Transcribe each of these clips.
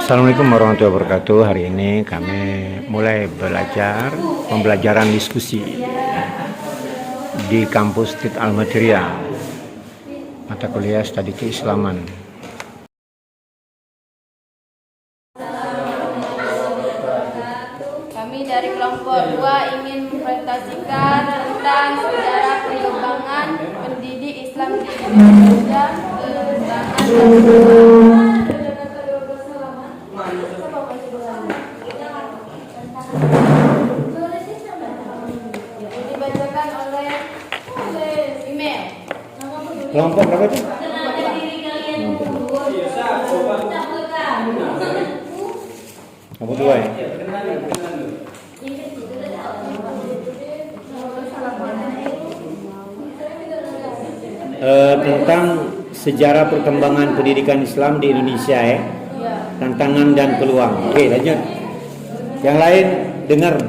Assalamualaikum warahmatullahi wabarakatuh. Hari ini kami mulai belajar pembelajaran diskusi di kampus TIT Al-Material, mata kuliah studi keislaman. Kami dari kelompok 2 ingin mempresentasikan tentang sejarah perkembangan pendidik Islam di Indonesia, dibacakan oleh email. Kelompok berapa itu? Kelompok 2 ya? Tentang sejarah perkembangan pendidikan Islam di Indonesia ya, tantangan dan peluang. Oke, lanjut. Yang lain dengar.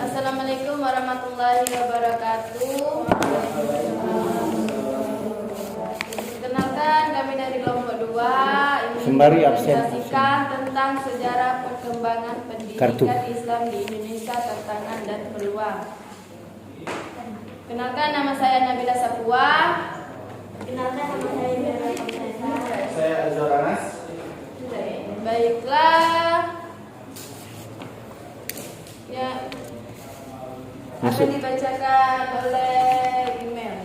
Assalamualaikum warahmatullahi wabarakatuh. Kenalkan, kami dari kelompok 2 ingin Sembari absen. mempresentasikan tentang sejarah perkembangan pendidikan Islam di Indonesia, tantangan dan peluang. Kenalkan, nama saya Nabila Safwa. Kenalkan, nama saya Mira Komesa. Saya Azhar Anas. Baiklah. Ya, akan dibacakan oleh email.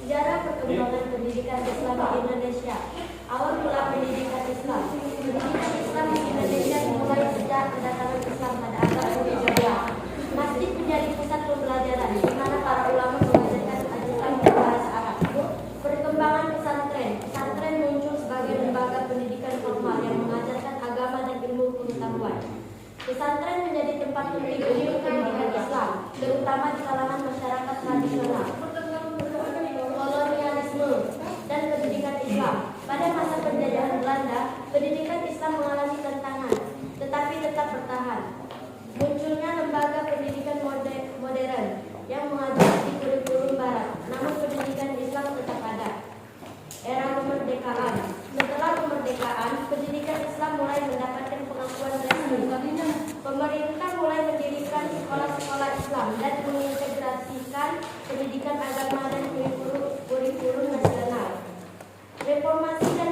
Sejarah perkembangan pendidikan Islam di Indonesia. Awal mula pendidikan Islam. Pendidikan Islam di Indonesia dimulai sejak kedatangan Islam pada abad ke-13. Masjid menjadi pusat pembelajaran di mana para ulama mengajarkan Islam berbahasa Arab. Perkembangan pesantren. Pesantren muncul sebagai lembaga pendidikan formal yang mengajarkan agama dan ilmu pengetahuan. Pesantren menjadi tempat penting untuk pendidikan Islam, terutama di kalangan masyarakat tradisional. Kolonialisme dan pendidikan Islam. Pada masa penjajahan Belanda, pendidikan Islam mengalami tantangan, tetapi tetap bertahan. Munculnya lembaga pendidikan modern yang mengajari kurikulum Barat, namun pendidikan Islam tetap ada. Era kemerdekaan. Setelah kemerdekaan, pendidikan Islam mulai mendapatkan pengakuan resmi. Pemerintah mulai mendirikan sekolah-sekolah Islam dan mengintegrasikan pendidikan agama dan kurikulum nasional. Reformasi dan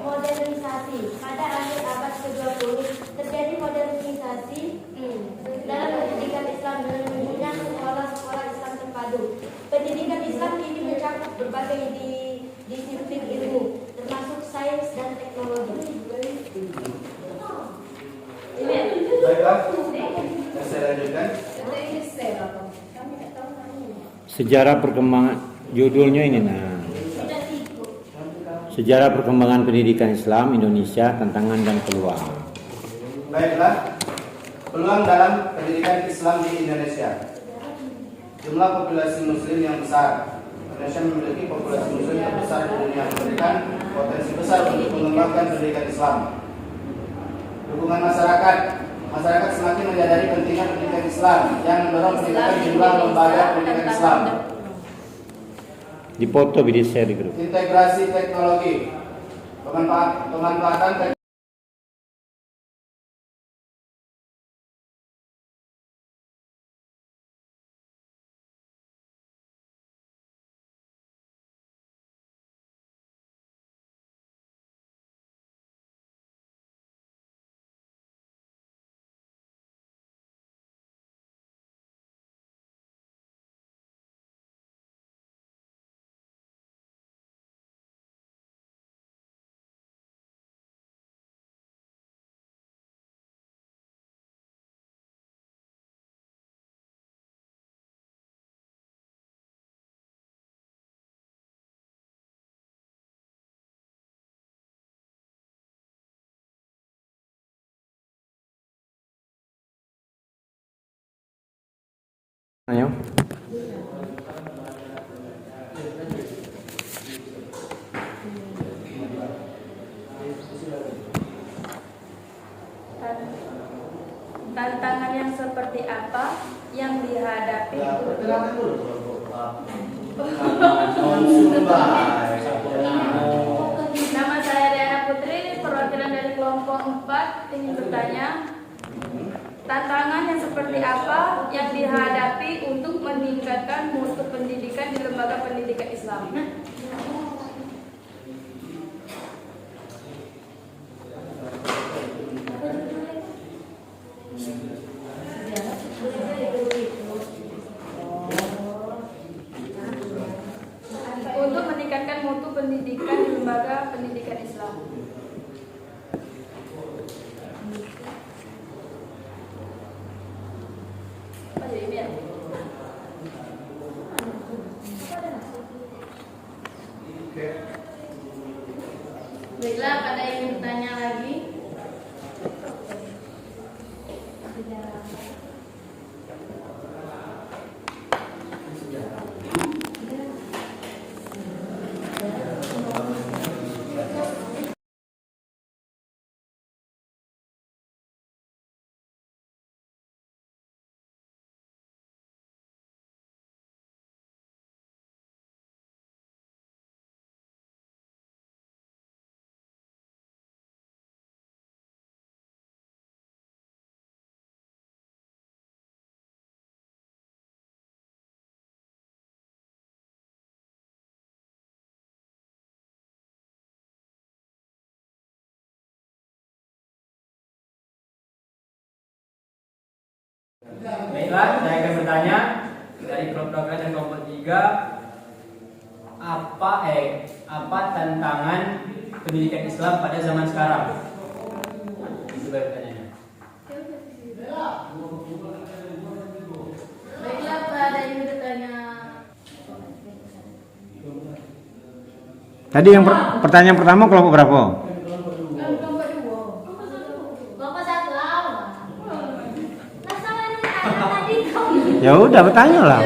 modernisasi. Pada akhir abad ke-20 terjadi modernisasi dalam pendidikan Islam dengan munculnya sekolah-sekolah Islam terpadu. Pendidikan Islam kini mencakup berbagai disiplin ilmu, termasuk sains dan teknologi. Baiklah, saya lanjutkan. Sejarah perkembangan, judulnya ini nah. Sejarah perkembangan pendidikan Islam Indonesia, tantangan dan peluang. Baiklah, peluang dalam pendidikan Islam di Indonesia. Jumlah populasi Muslim yang besar. Indonesia memiliki populasi Muslim terbesar di dunia, memberikan potensi besar untuk mengembangkan pendidikan Islam. Dukungan masyarakat. Masyarakat semakin menyadari pentingnya pendidikan Islam yang mendorong peningkatan jumlah lembaga pendidikan Islam. Dipoto video share di grup. Integrasi teknologi. Pemanfaatan teknologi. Ayo. apa yang dihadapi Ya, untuk perkenalkan dulu. Sumbai. Nama saya Diana Putri, perwakilan dari kelompok 4 ingin bertanya tantangan yang seperti apa yang dihadapi untuk meningkatkan mutu pendidikan di lembaga pendidikan Islam. Untuk meningkatkan mutu pendidikan di lembaga pendidikan Islam. Oh, jadi biar. Oke. Baiklah, ada yang ingin bertanya lagi? Baiklah, saya akan bertanya dari kelompok 2 dan kelompok 3, apa tantangan pendidikan Islam pada zaman sekarang? Itu pertanyaannya. Baiklah, ada yang ingin bertanya? Tadi yang pertanyaan pertama kelompok berapa? Kelompok 2. Bapak satu lawan. Masalah ini anak tadi kau. Ya udah bertanya lah.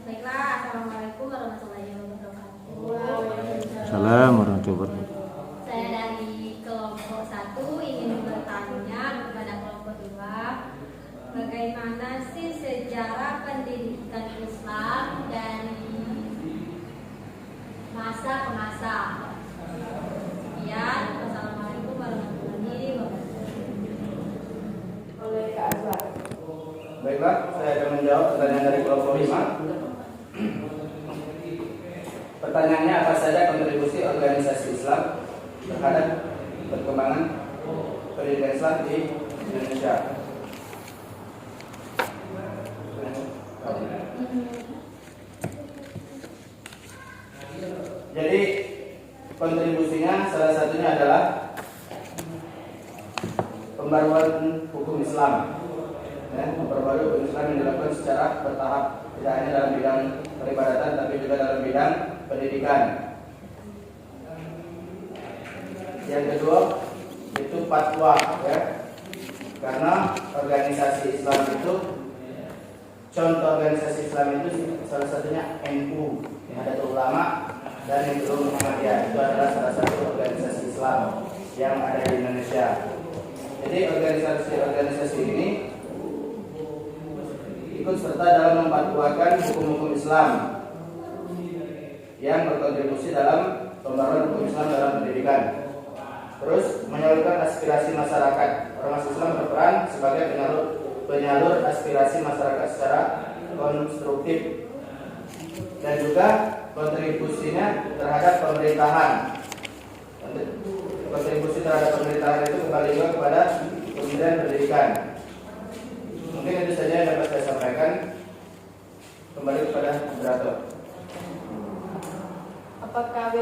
Baiklah, assalamualaikum warahmatullahi wabarakatuh. Assalamualaikum warahmatullahi wabarakatuh. Saya dari kelompok 1 ingin bertanya kepada kelompok 2, bagaimana sih sejarah pendidikan Islam dari masa ke masa? Sekian, wassalamualaikum warahmatullahi wabarakatuh. Baiklah, saya akan menjawab pertanyaan dari kelompok 5. Pertanyaannya, apa saja kontribusi organisasi Islam terhadap perkembangan pendidikan Islam di Indonesia? Jadi kontribusinya salah satunya adalah pembaruan hukum Islam. Memperbarui hukum Islam yang dilakukan secara bertahap, tidak hanya dalam bidang peribadatan tapi juga dalam bidang pendidikan. Yang kedua itu fatwa, ya. Karena organisasi Islam itu, contoh organisasi Islam itu salah satunya NU, Nahdlatul Ulama, dan yang kedua Muhammadiyah. Itu adalah salah satu organisasi Islam yang ada di Indonesia. Jadi organisasi ini ikut serta dalam memfatwakan hukum-hukum Islam yang berkontribusi dalam pembaruan hukum Islam dalam pendidikan. Terus menyalurkan aspirasi masyarakat. Ormas Islam berperan sebagai penyalur aspirasi masyarakat secara konstruktif, dan juga kontribusinya terhadap pemerintahan. Kontribusi terhadap pemerintahan itu kembali juga kepada Kementerian Pendidikan. Mungkin itu saja yang dapat saya sampaikan. Kembali kepada moderator. Apakah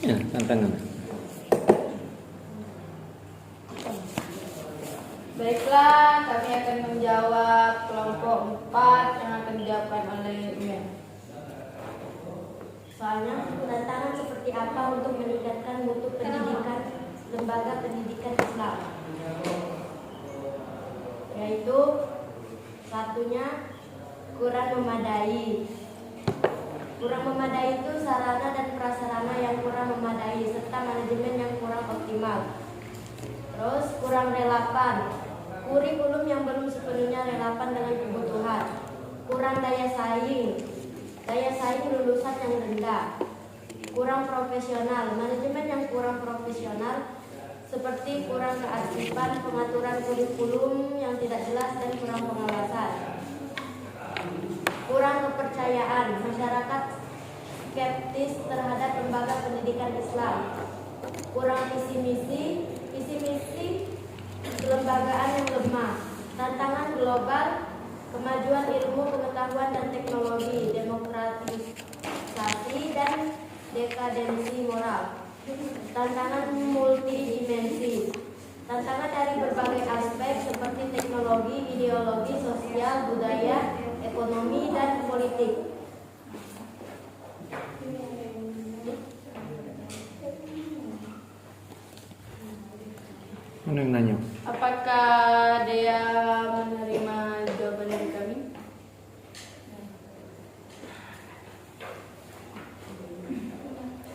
Ya, tantangan. Baiklah, kami akan menjawab kelompok 4 yang akan dijawabkan oleh Mia. Soalnya tantangan seperti apa untuk meningkatkan mutu pendidikan lembaga pendidikan Islam? Yaitu satunya kurang memadai. Kurang memadai itu sarana dan prasarana yang kurang memadai serta manajemen yang kurang optimal. Terus kurang relevan, kurikulum yang belum sepenuhnya relevan dengan kebutuhan. Kurang daya saing lulusan yang rendah. Kurang profesional, manajemen yang kurang profesional seperti kurang keaktifan, pengaturan kurikulum yang tidak jelas dan kurang pengawasan. Kurang kepercayaan, masyarakat skeptis terhadap lembaga pendidikan Islam. Kurang visi misi kelembagaan yang lemah. Tantangan global, kemajuan ilmu pengetahuan dan teknologi, demokratisasi dan dekadensi moral. Tantangan multidimensi, tantangan dari berbagai aspek seperti teknologi, ideologi, sosial, budaya, ekonomi, dan politik. Mana yang nanya? Apakah dia menerima jawaban dari kami?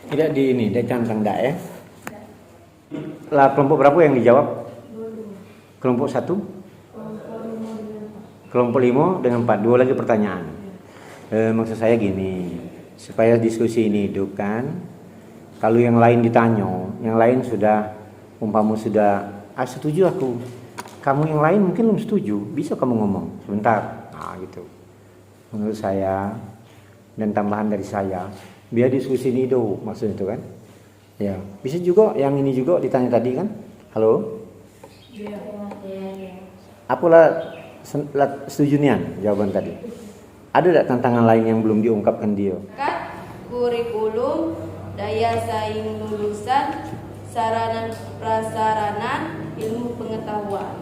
Tidak di ini, dia cantang dak ya. Lah kelompok berapa yang dijawab? Kelompok 1? Kelompok 5 dengan 4. 2 lagi pertanyaan. Maksud saya gini, supaya diskusi ini hidup kan. Kalau yang lain ditanya, yang lain sudah umpama sudah setuju aku. Kamu yang lain mungkin belum setuju, bisa kamu ngomong sebentar. Nah, gitu. Menurut saya dan tambahan dari saya, biar diskusi ini hidup, maksudnya itu kan. Ya, bisa juga yang ini juga ditanya tadi kan. Halo? Iya. Apalah setuju nian jawaban tadi. Ada tak tantangan lain yang belum diungkapkan dia? Kurikulum, daya saing lulusan, sarana prasarana, ilmu pengetahuan.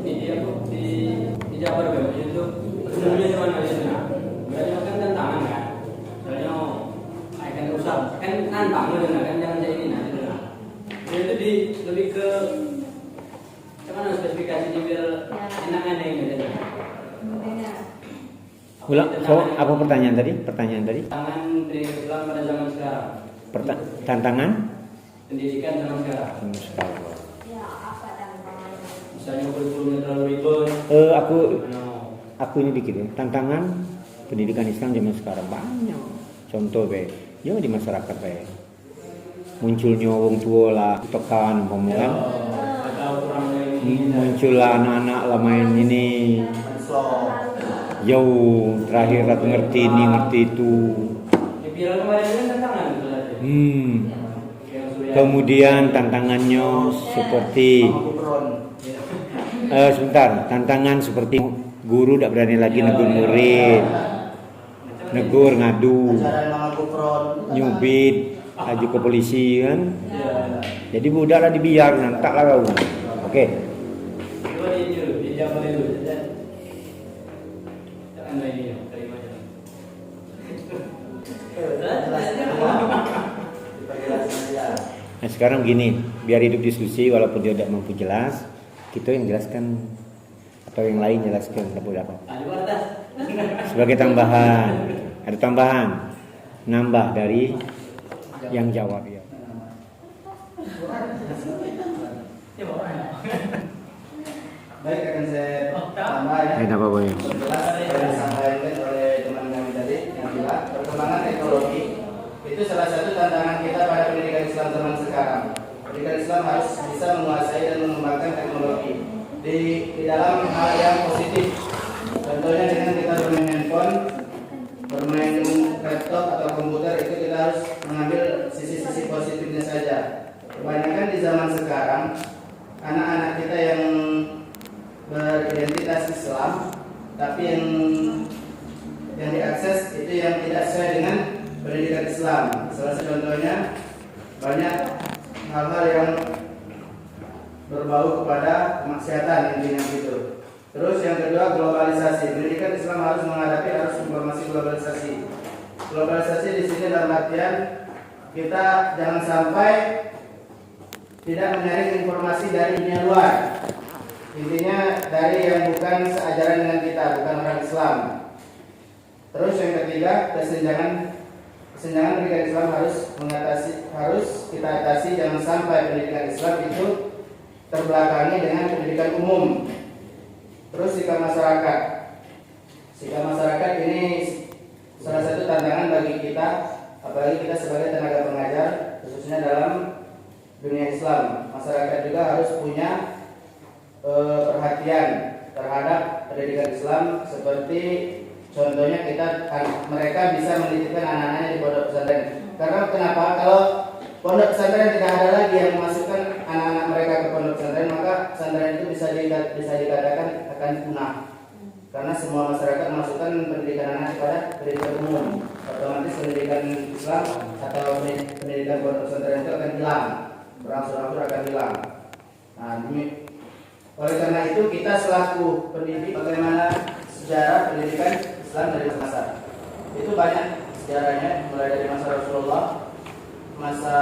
Ini dia kok di Jabar Bang, itu sebenarnya cuma aja. Banyak kan tantangan kan. Soalnya akan rusak, kan nantang kan jangan jadi ini nanti. Itu lebih ke cuman spesifikasinya biar enakan ini gitu. Ulang, apa pertanyaan tadi? Pertanyaan tadi? Tantangan pendidikan Islam pada zaman sekarang. Tantangan? Pendidikan zaman sekarang. Ya, apa tantangannya? Misalnya kurikulumnya terlalu ribet. Aku ini dikit ya. Tantangan pendidikan Islam zaman sekarang banyak. Contoh ya di masyarakat munculnya orang tua lah tekan kan. Muncullah anak-anak lah main ini. Jauh terakhir aku ngerti ini ngerti itu. Kemudian tantangannya seperti sebentar, tantangan seperti guru tidak berani lagi negur murid, negur ngadu, nyubit, aju ke polisi kan. Jadi budaklah dibiar, nantaklah kau. Oke. Nah sekarang gini, biar hidup diskusi walaupun dia tidak mampu jelas, kita yang jelaskan atau yang lain jelaskan apa. Sebagai tambahan, ada tambahan, nambah dari yang jawab ya. Baik, akan saya tambah ya. Ini apa ya? Jelas yang disampaikan oleh teman kami tadi yang bilang perkembangan teknologi itu salah satu tantangan kita pada pendidikan Islam zaman sekarang. Pendidikan Islam harus bisa menguasai dan mengembangkan teknologi di dalam hal yang positif. Contohnya dengan kita bermain handphone, bermain laptop atau komputer, itu kita harus mengambil sisi-sisi positifnya saja. Kebanyakan di zaman sekarang anak-anak kita yang beridentitas Islam tapi yang yang diakses itu yang tidak sesuai dengan pendidikan Islam. Salah satu contohnya banyak hal-hal yang berbau kepada kemaksiatan intinya gitu. Terus yang kedua, globalisasi. Pendidikan Islam harus menghadapi arus informasi globalisasi. Globalisasi di sini dalam artian kita jangan sampai tidak menyaring informasi dari dunia luar. Intinya dari yang bukan seajaran dengan kita, bukan orang Islam. Terus yang ketiga, kesenjangan pendidikan Islam harus kita atasi. Jangan sampai pendidikan Islam itu terbelakangi dengan pendidikan umum. Terus sikap masyarakat. Sikap masyarakat ini salah satu tantangan bagi kita, apalagi kita sebagai tenaga pengajar, khususnya dalam dunia Islam. Masyarakat juga harus punya perhatian terhadap pendidikan Islam, seperti contohnya mereka bisa menitipkan anak-anaknya di pondok pesantren. Karena kenapa? Kalau pondok pesantren tidak ada lagi yang memasukkan anak-anak mereka ke pondok pesantren, maka pesantren itu bisa dikatakan akan punah. Karena semua masyarakat memasukkan pendidikan anak kepada pendidikan umum, otomatis pendidikan Islam atau pendidikan pondok pesantren itu akan hilang, berangsur-angsur akan hilang. Nah, oleh karena itu kita selaku pendidik, bagaimana sejarah pendidikan Islam dari masa itu banyak sejarahnya, mulai dari masa Rasulullah, masa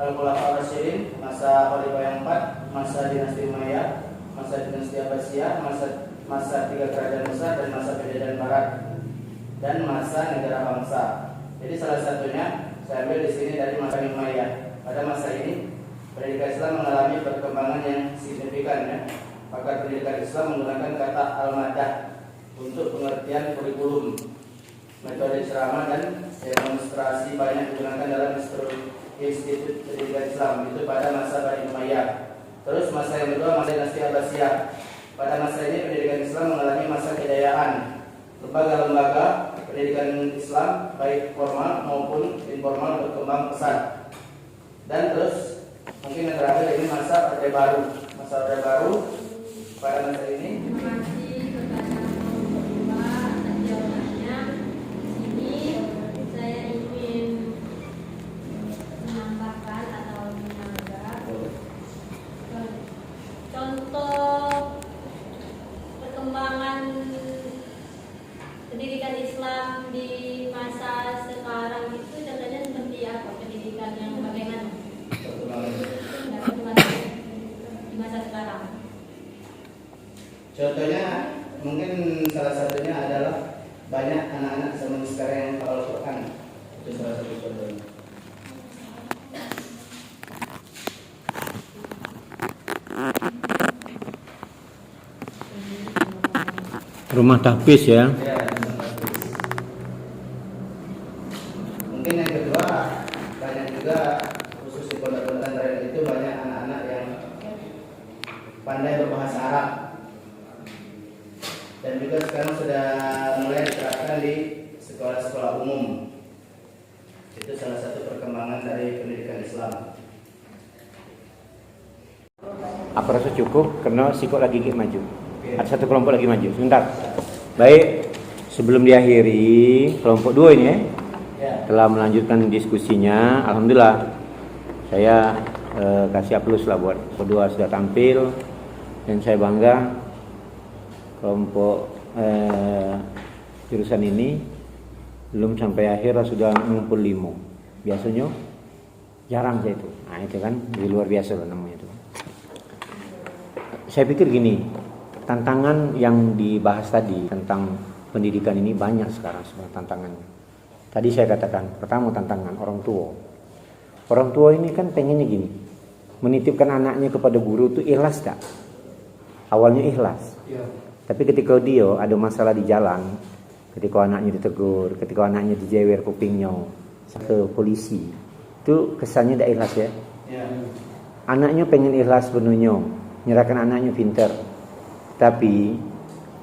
Al-Khulafaur Rasyidin, masa Khalifah yang 4, masa dinasti Umayyah, masa dinasti Abbasiyah, masa 3 kerajaan besar, dan masa penjajahan Barat, dan masa negara bangsa. Jadi salah satunya saya ambil di sini dari masa Umayyah. Pada masa ini pendidikan Islam mengalami perkembangan yang signifikan ya. Pakar pendidikan Islam menggunakan kata al-madah untuk pengertian kurikulum, metode ceramah, dan demonstrasi banyak digunakan dalam institut pendidikan Islam itu pada masa Bani Umayyah. Terus masa yang kedua, masa dinasti Abbasiyah. Pada masa ini pendidikan Islam mengalami masa kejayaan. Lembaga-lembaga pendidikan Islam baik formal maupun informal berkembang pesat. Dan terus mungkin yang terakhir ini masa Orde Baru. Masa Orde Baru pada masa ini. Terima kasih Bapak atas jawabannya. Di sini saya ingin menambahkan atau menambah contoh perkembangan pendidikan Islam di masa sekarang itu contohnya seperti apa? Pendidikan yang bagaimana? Di masa sekarang. Contohnya mungkin salah satunya adalah banyak anak-anak zaman sekarang yang hafal Quran. Itu salah satu contohnya. Rumah tahfiz ya. Ya, mungkin yang kedua, banyak juga khusus di pondok pesantren itu banyak anak-anak yang pandai berbahasa Arab, dan juga sekarang sudah mulai diterapkan di sekolah-sekolah umum. Itu salah satu perkembangan dari pendidikan Islam. Aku rasa cukup karena sikok lagi maju. Ada satu kelompok lagi maju. Sebentar. Baik, sebelum diakhiri kelompok 2 ini telah melanjutkan diskusinya. Alhamdulillah. Saya kasih aplaus lah buat kedua sudah tampil, dan saya bangga kelompok jurusan ini belum sampai akhir sudah ngumpul 5. Biasanya jarang saya itu. Nah itu kan di luar biasa loh namanya itu. Saya pikir gini, tantangan yang dibahas tadi tentang pendidikan ini banyak sekarang semua tantangannya. Tadi saya katakan pertama tantangan orang tua. Orang tua ini kan pengennya gini, menitipkan anaknya kepada guru itu ikhlas tak? Awalnya ikhlas. Tapi ketika dia ada masalah di jalan, ketika anaknya ditegur, ketika anaknya dijewer kupingnya ke polisi, itu kesannya tidak ikhlas ya. Anaknya pengen ikhlas sepenuhnya, menyerahkan anaknya pintar. Tapi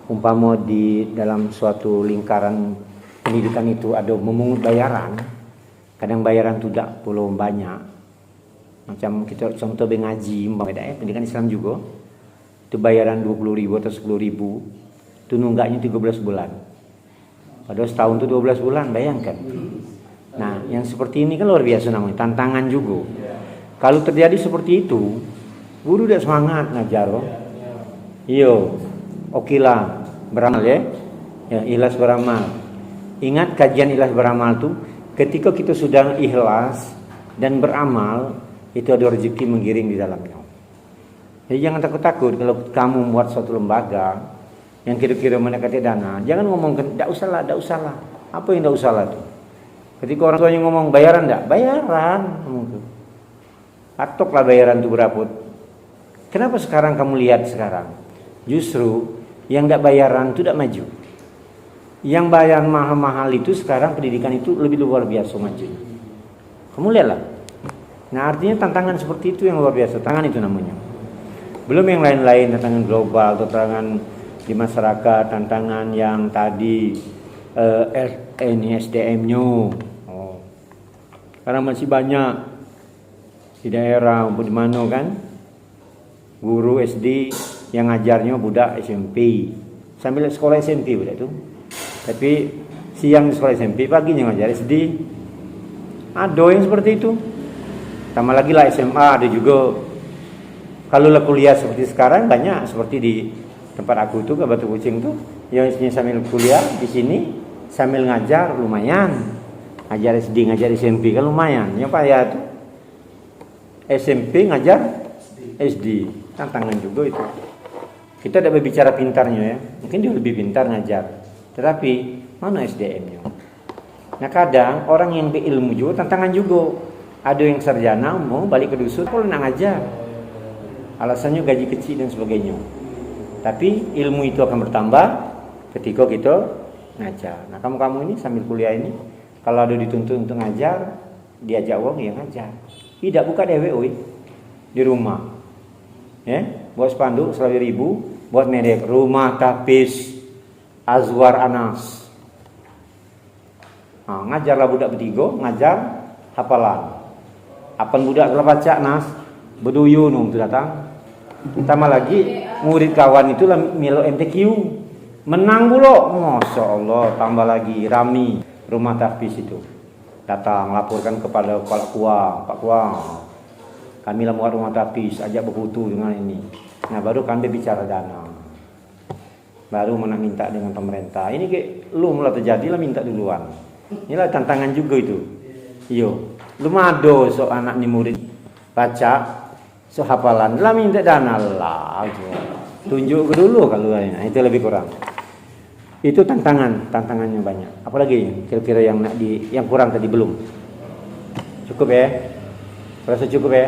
umpama di dalam suatu lingkaran pendidikan itu ada memungut bayaran, kadang bayaran itu tidak perlu banyak. Macam kita contoh ngaji, pendidikan Islam juga, itu bayaran 20.000 atau 10.000, itu nunggaknya 13 bulan. Padahal setahun itu 12 bulan, bayangkan. Nah, yang seperti ini kan luar biasa namanya, tantangan juga. Kalau terjadi seperti itu, guru udah semangat ngajar. Iyo, okelah, beramal ya. Ya, ikhlas beramal. Ingat kajian ikhlas beramal tuh, ketika kita sudah ikhlas dan beramal, itu ada rezeki menggiring di dalamnya. Jadi jangan takut-takut kalau kamu membuat suatu lembaga yang kira-kira mendekati dana, jangan ngomong tidak usahlah. Apa yang tidak usahlah tuh? Ketika orang tuanya ngomong bayaran enggak? Bayaran. Atoklah bayaran itu berapa? Kenapa sekarang kamu lihat sekarang? Justru yang enggak bayaran itu tidak maju. Yang bayar mahal-mahal itu sekarang pendidikan itu lebih luar biasa maju. Kamu lihatlah. Nah, artinya tantangan seperti itu yang luar biasa. Tantangan itu namanya. Belum yang lain-lain, tantangan global, tantangan di masyarakat, tantangan yang tadi SDM-nya. Karena masih banyak di daerah di mana kan guru SD yang ngajarnya budak SMP sambil sekolah SMP budak itu. Tapi siang di sekolah SMP, paginya ngajar SD. Ada yang seperti itu. Tambah lagi lah SMA ada juga. Kalau lah kuliah seperti sekarang banyak seperti di tempat aku tuh ke Batu Kucing tuh, yang sambil kuliah di sini sambil ngajar lumayan. Ngajar SD, ngajar SMP kan lumayan. Yang payah tuh SMP ngajar SD, tantangan juga itu. Kita tidak berbicara pintarnya ya, mungkin dia lebih pintar ngajar. Tetapi mana SDM-nya? Nah kadang orang yang berilmu juga tantangan juga. Ada yang sarjana mau balik ke dusun, kalau nak ngajar, alasannya gaji kecil dan sebagainya. Tapi ilmu itu akan bertambah ketika kita ngajar. Nah kamu ini sambil kuliah ini, kalau ada dituntut untuk ngajar, diajak uang ya ngajar. Tidak buka DWO di rumah. Ya, buat spanduk 100.000, buat medek rumah tapis Azwar Anas. Nah, ngajarlah budak bertiga, ngajar hafalan. Apan budak kalau baca nas, beduyun itu datang. Tambah lagi murid kawan itu lah milo MTQ. Menang pula, Masya Allah, tambah lagi Rami rumah tahfiz itu. Datang laporkan kepada kepala kuang, Pak Kuang. Kami lah buat rumah tahfiz, ajak berkutu dengan ini. Nah, baru kami bicara dana. Baru mana minta dengan pemerintah. Ini kayak lu mulai terjadi lah minta duluan. Inilah tantangan juga itu. Iyo. Belum ada so anak ni murid baca so hafalan lah minta dana lah. Tunjuk ke dulu kalau itu lebih kurang. Itu tantangannya banyak. Apalagi kira-kira yang nak yang kurang tadi belum. Cukup ya? Rasa cukup ya?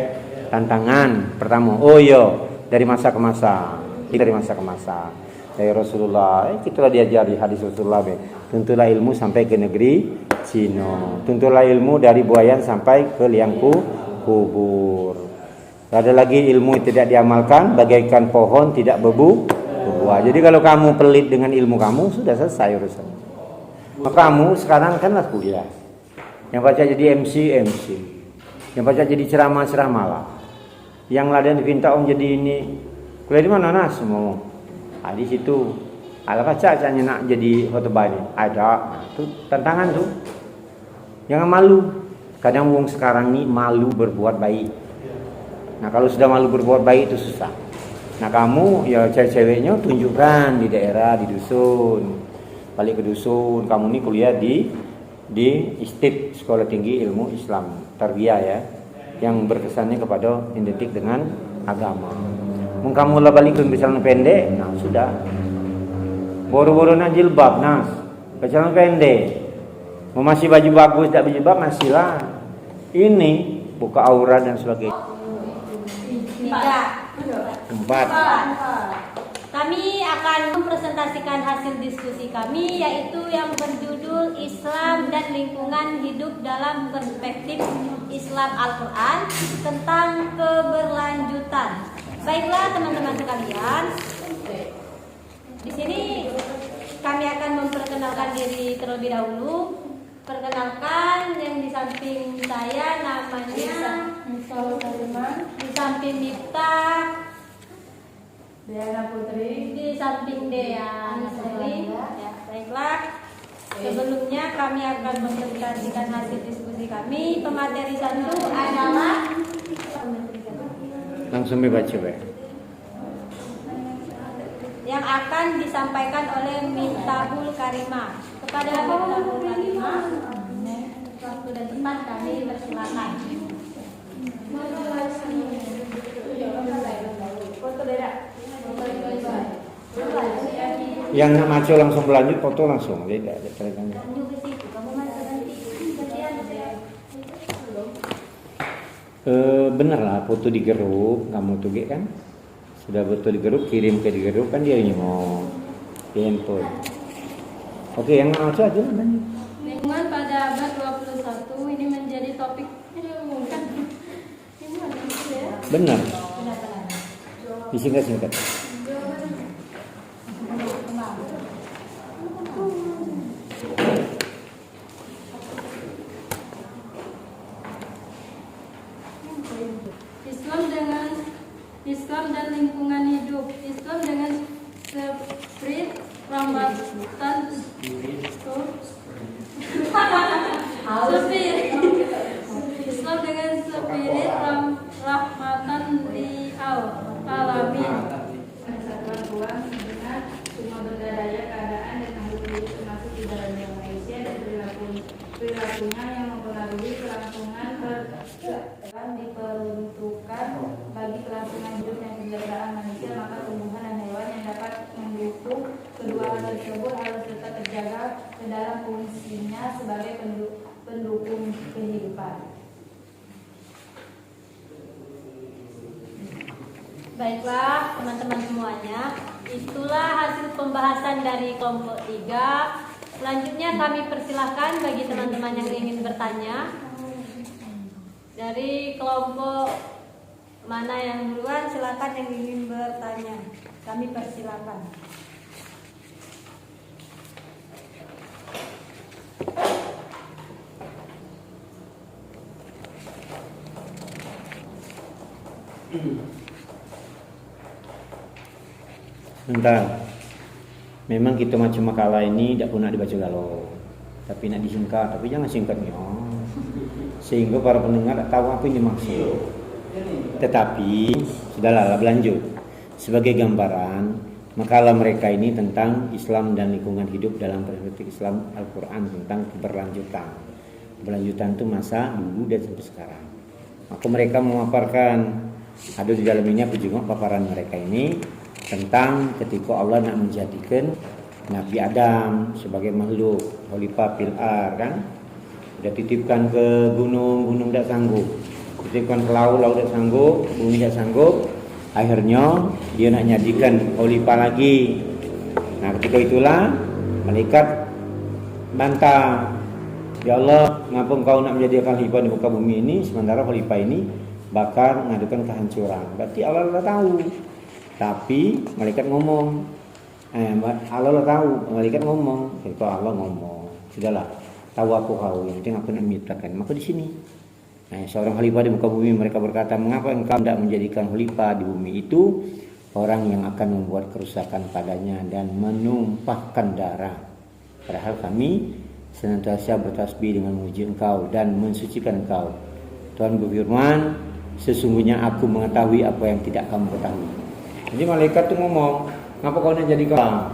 Tantangan pertama. Oh iya, dari masa ke masa. Dari masa ke masa. Dari Rasulullah, kita telah diajari hadis Rasulullah. Tentulah ilmu sampai ke negeri Cina. Tentulah ilmu dari buayan sampai ke liang kubur. Ada lagi ilmu yang tidak diamalkan, bagaikan pohon tidak berbuah. Jadi kalau kamu pelit dengan ilmu kamu, sudah selesai urusan. Maka kamu sekarang kanlah kuliah. Yang baca jadi MC. Yang baca jadi ceramah lah. Yang laden dipinta om jadi ini. Kuliah di mana Nas? Mau. Di situ. Ala baca caranya nak jadi khotbah ini. Ada. Nah, itu tantangan tuh. Jangan malu. Kadang wong sekarang ini malu berbuat baik. Nah kalau sudah malu berbuat baik itu susah. Nah kamu ya cewek-ceweknya tunjukkan di daerah, di dusun. Balik ke dusun. Kamu ini kuliah di ISTIB, Sekolah Tinggi Ilmu Islam Tarbiyah ya, yang berkesannya kepada identik dengan agama. Kamu lah balik ke celana pendek, nah sudah. Boro-boro nak jilbab, nas, ke celana pendek. Mau masih baju bagus, tak baju jilbab masihlah. Ini buka aurat dan sebagainya. 4. Kami akan mempresentasikan hasil diskusi kami, yaitu yang berjudul Islam dan Lingkungan Hidup dalam Perspektif Islam Al-Quran tentang keberlanjutan. Baiklah teman-teman sekalian, di sini kami akan memperkenalkan diri terlebih dahulu. Perkenalkan, yang di samping saya namanya di samping Miftah, Diana Putri, di samping Dea Putri. Ya, baiklah. Sebelumnya kami akan mempresentasikan hasil diskusi kami. Pemateri satu adalah Langsung dibaca, Pak. yang akan disampaikan oleh Miftahul Karimah. Kepada Miftahul Karimah, waktu dan tempat kami persilakan. Yang nak maju langsung berlanjut, foto langsung. Tidak ada ceritanya. Lanjut ke situ, kamu masih nanti gantian saya. Bener lah, foto di grup, kamu tuh kan sudah foto di grup, kirim ke di grup kan dia mau di handphone. Oke, yang maju aja lanjut. Lingkungan pada abad 21 ini menjadi topik Benar. Disingkat-singkat. Islam dan lingkungan hidup. Islam dengan spirit rahmatan Islam dengan spirit rahmatan li alamin. Persatuan Tuhan dengan semua benda daya keadaan dan makhluk hidup termasuk di dalamnya manusia dan perilakunya yang mempengaruhi kelangsungan diperuntukkan bagi kelangsungan hidup dan kejagaan manusia, maka tumbuhan dan hewan yang dapat mendukung kedua hal tersebut harus tetap terjaga ke dalam fungsinya sebagai pendukung kehidupan. Baiklah teman-teman semuanya, itulah hasil pembahasan dari kelompok 3. Selanjutnya kami persilahkan bagi teman-teman yang ingin bertanya. Dari kelompok mana yang duluan, silakan yang ingin bertanya. Kami persilahkan. Bentar. Memang kita macam makalah ini tidak pernah dibaca galau, tapi nak disingkat, tapi jangan singkatnya, sehingga para pendengar tak tahu apa yang dimaksud. Tetapi sudahlah berlanjut. Sebagai gambaran, makalah mereka ini tentang Islam dan lingkungan hidup dalam perspektif Islam Al-Quran tentang keberlanjutan. Keberlanjutan itu masa dulu dan sampai sekarang. Maka mereka memaparkan, ada di dalam ini aku juga paparan mereka ini tentang ketika Allah nak menjadikan Nabi Adam sebagai makhluk khalifah fil ar, kan sudah titipkan ke gunung tak sanggup, titipkan ke laut tak sanggup, bumi tak sanggup, akhirnya dia nak jadikan khalifah lagi. Nah ketika itulah malaikat bantah, ya Allah, ngapa engkau nak menjadi khalifah di muka bumi ini sementara khalifah ini bakal mengadukan kehancuran. Berarti Allah sudah tahu. Tapi malaikat ngomong, Allah tahu, malaikat ngomong, itu Allah ngomong, sudahlah, tahu aku kau, yang penting aku nak menciptakan. Maka di sini, seorang khalifah di muka bumi, mereka berkata, mengapa engkau tidak menjadikan khalifah di bumi itu orang yang akan membuat kerusakan padanya dan menumpahkan darah. Padahal kami senantiasa bertasbih dengan memuji engkau dan mensucikan engkau. Tuhan berfirman, sesungguhnya aku mengetahui apa yang tidak kamu ketahui. Jadi malaikat itu ngomong, ngapa kau nak jadi kau?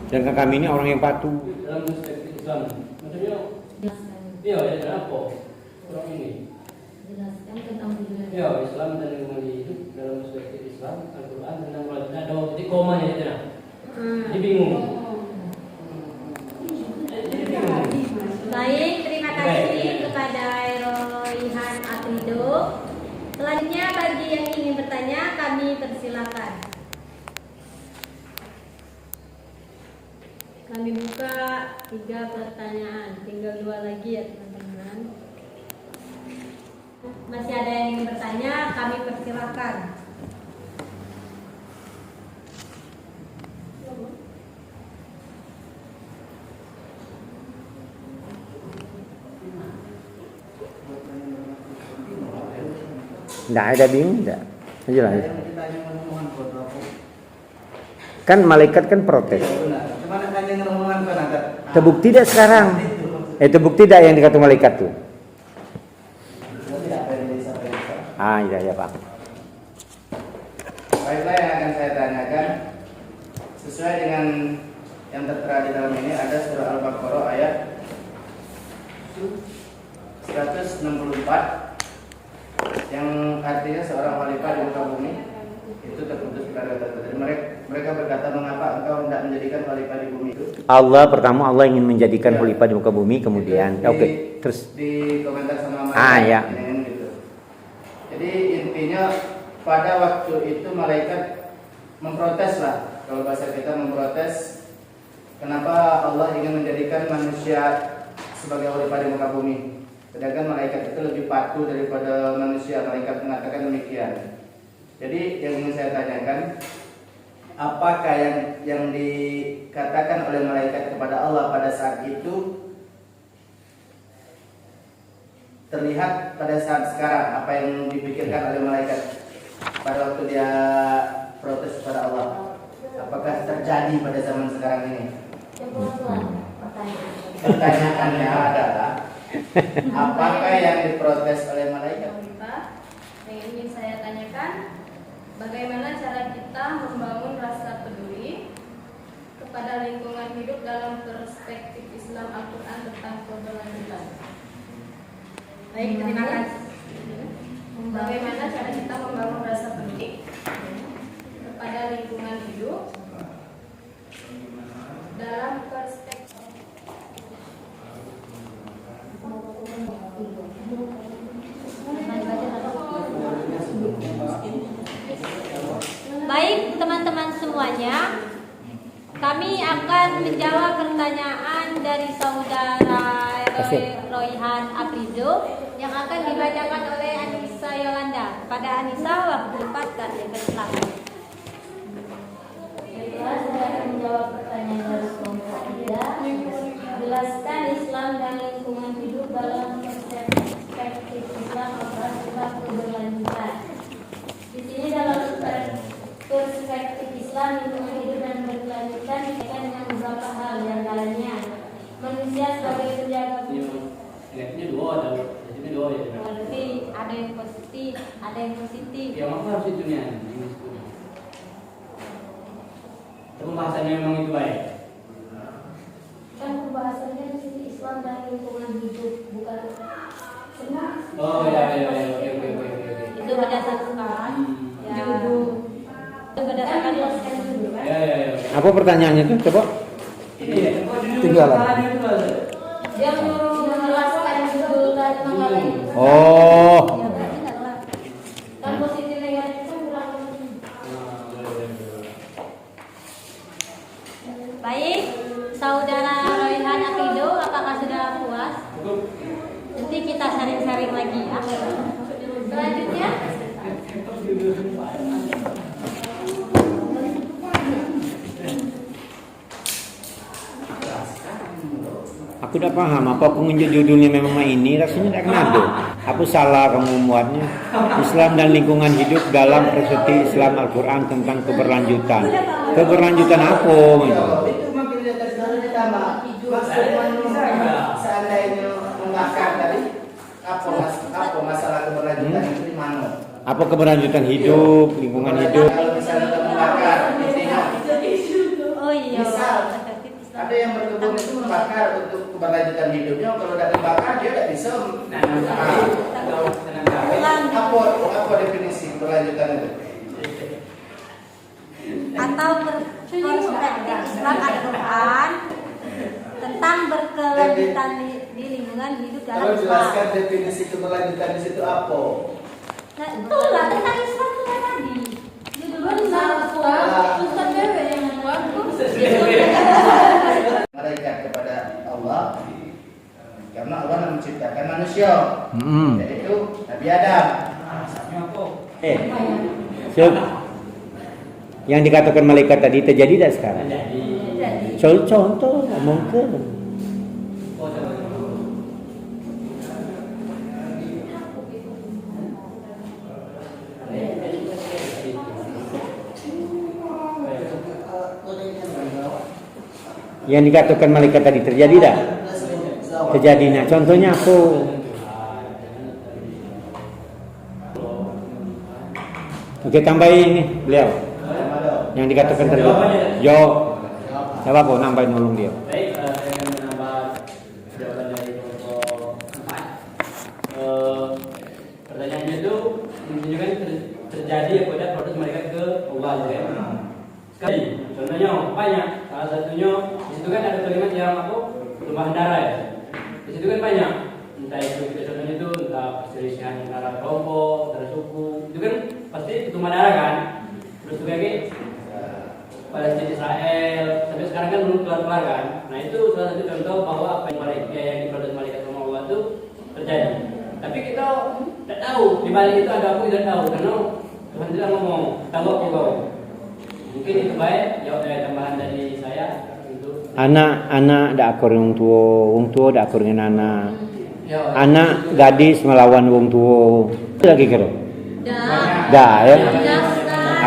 Dan kami ini orang yang patuh. Dalam perspektif Islam, maksudnya, iya, ada apa orang ini? Jelaskan tentang hubungan. Ya, Islam dan lingkungan hidup dalam perspektif Islam, Al-Quran tentang ada titik komanya itu nah. Jadi bingung. Baik, terima kasih kepada Royhan Atrido. Selanjutnya bagi yang ingin bertanya, kami persilakan. Kami buka 3 pertanyaan, tinggal 2 lagi ya teman-teman. Masih ada yang ingin bertanya, kami persilakan. Tidak ada bingung, tidak. Jelas. Kan malaikat kan protes. Cuma nak tanya dengan omongan kau nanti. Terbukti tidak sekarang? Terbukti tidak yang dikata malaikat tuh? Tidak apa yang disampaikan. Iya Pak. Baiklah, yang akan saya tanyakan sesuai dengan yang tertera di dalam ini ada surah Al-Baqarah ayat 164 yang artinya seorang khalifah di muka bumi itu terputus kata-kata. Mereka berkata, mengapa engkau hendak menjadikan khalifah di bumi itu? Allah ingin menjadikan khalifah di muka bumi, kemudian terus di komentar sama malaikat. ya. Gitu. Jadi intinya pada waktu itu malaikat memprotes lah, kalau bahasa kita memprotes, kenapa Allah ingin menjadikan manusia sebagai khalifah di muka bumi, sedangkan malaikat itu lebih patuh daripada manusia. Malaikat mengatakan demikian. Jadi yang ingin saya tanyakan, apakah yang dikatakan oleh malaikat kepada Allah pada saat itu terlihat pada saat sekarang? Apa yang dipikirkan oleh malaikat pada waktu dia protes kepada Allah? Apakah terjadi pada zaman sekarang ini? Pertanyaannya adalah, apakah yang diprotes oleh malaikat? Yang ingin saya tanyakan, bagaimana cara kita membangun rasa peduli kepada lingkungan hidup dalam perspektif Islam Al-Quran tentang keberlanjutan? Baik, terima kasih. Bagaimana cara kita membangun rasa peduli kepada lingkungan hidup dalam perspektif Baik teman-teman semuanya, kami akan menjawab pertanyaan dari saudara Royhan Aprizo yang akan dibacakan oleh Anissa Yolanda. Pada Anissa, waktu 4 dan silakan. Baiklah, saya akan menjawab pertanyaan dari kelompok 3. Jelaskan Islam dan lingkungan hidup dalam perspektif Islam Al-Quran tentang keberlanjutan. Di sini dalam perspektif Islam, lingkungan hidup dan berkelanjutan dikaitkan dengan beberapa hal, di antaranya manusia sebagai penjaga bumi. Ini dua ya. Berarti ada yang positif, ada yang positif. Ya, maka harus itu nih. Pembahasannya memang itu baik. Kan pembahasannya di sini Islam dan lingkungan hidup, bukan semua. Oh ya. Oke. Itu berdasarkan judul. Itu berdasarkan judul kan? Ya. Apa pertanyaannya tuh? Coba. Tinggalan. Dia menyuruh menjelaskan judul dan makalah itu. Oh. Ya, berarti enggak kelar. Kan positif negatif kan kurang lebih. Baik, saudara Royhan Aprido, apakah sudah puas? Nanti kita sharing-sharing lagi ya. Selanjutnya, Aku tidak paham apa pengunjuk judulnya memang ini, rasanya tidak kenapa. Apa salah kamu membuatnya? Islam dan lingkungan hidup dalam perspektif Islam Al-Quran tentang keberlanjutan. Keberlanjutan apa? Itu makin di atas dulu ditambah. Maksud manusia seandainya membakar tadi, apa masalah keberlanjutan itu di mana? Apa keberlanjutan hidup, lingkungan hidup? Kalau misalnya kita membakar, intinya oh iya. misal ada yang berkebun itu membakar untuk keberlanjutan hidupnya. Kalau tidak dibakar dia tidak bisa. Apa definisi keberlanjutan itu? Atau perspektif Islam Al-Quran tentang berkelanjutan di lingkungan hidup dalam Kalau Islam. jelaskan definisi keberlanjutan di situ apa? Nah, itulah tentang Islam itu tadi. Judulnya Islam Ustaz Dewe yang membuat. Malaikat kepada Allah karena Allah menciptakan manusia, yaitu Nabi Adam. Yang dikatakan malaikat tadi terjadi tidak sekarang? Contoh mungkin. Yang dikatakan malaikat tadi terjadi dah? Terjadi. Nah, contohnya apa? Oke, tambahin ini beliau. Yang dikatakan terjadi. Jawab. Jawab apa? Nambahin nolong dia. Baik, saya akan menambah jawaban dari kelompok 4. Pertanyaannya itu menunjukkan terjadi pada proses malaikat ke Allah, ya. Sekali, contohnya banyak. Salah satunya di situ kan ada kalimat yang apa? Tumpahan darah, ya. Di situ kan banyak. Entah itu kita contohnya itu entah perselisihan antara kelompok, antara suku, itu kan pasti tumpah darah kan. Terus juga kayak Palestina Israel sampai sekarang kan belum keluar kan. Nah itu salah satu contoh bahwa apa yang diproduksi malaikat sama Allah itu terjadi. Tapi kita tidak tahu di balik itu ada apa, kita tidak tahu karena Tuhan tidak ngomong tahu apa kau. Mungkin itu baik jawab tambahan dari saya untuk Anak dak akur wong tua dak akur dengan anak. ya, Anak gadis melawan wong tua. Itu lagi kira. Dah ya.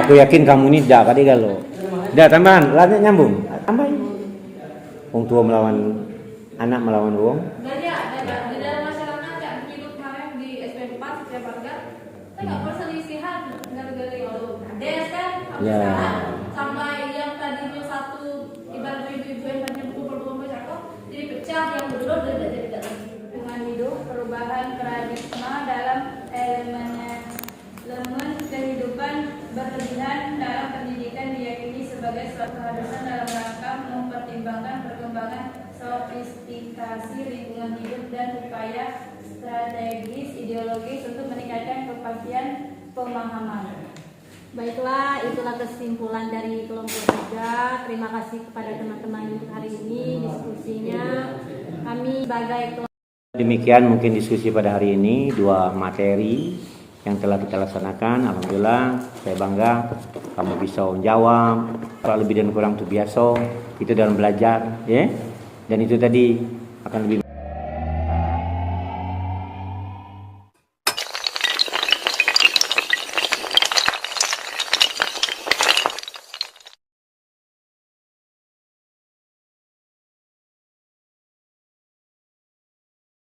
Aku yakin kamu ini dah tadi kalau. Dah tambahan, lanjut nyambung. Tambahin. Wong tua melawan anak melawan wong. Banyak di dalam masyarakat yang hidup kemarin di SP4 setiap warga, kita nggak perselisihan gara-gara itu. Des kan sampai Ya. sekarang, sampai yang tadinya satu ibarat ibu-ibu yang tadinya kumpul-kumpul cakep jadi pecah, yang berdua udah jadi dengan hidup perubahan paradigma dalam elemen kehidupan berlebihan dalam pendidikan diyakini sebagai suatu keharusan dalam rangka mempertimbangkan perkembangan sofistikasi lingkungan hidup dan upaya strategis ideologis untuk meningkatkan kepastian pemahaman. Baiklah, itulah kesimpulan dari kelompok 3. Terima kasih kepada teman-teman untuk hari ini diskusinya. Kami sebagai Demikian mungkin diskusi pada hari ini, 2 materi yang telah kita laksanakan. Alhamdulillah, saya bangga kamu bisa menjawab. Kalau lebih dan kurang itu biasa, itu dalam belajar, ya. Dan itu tadi akan lebih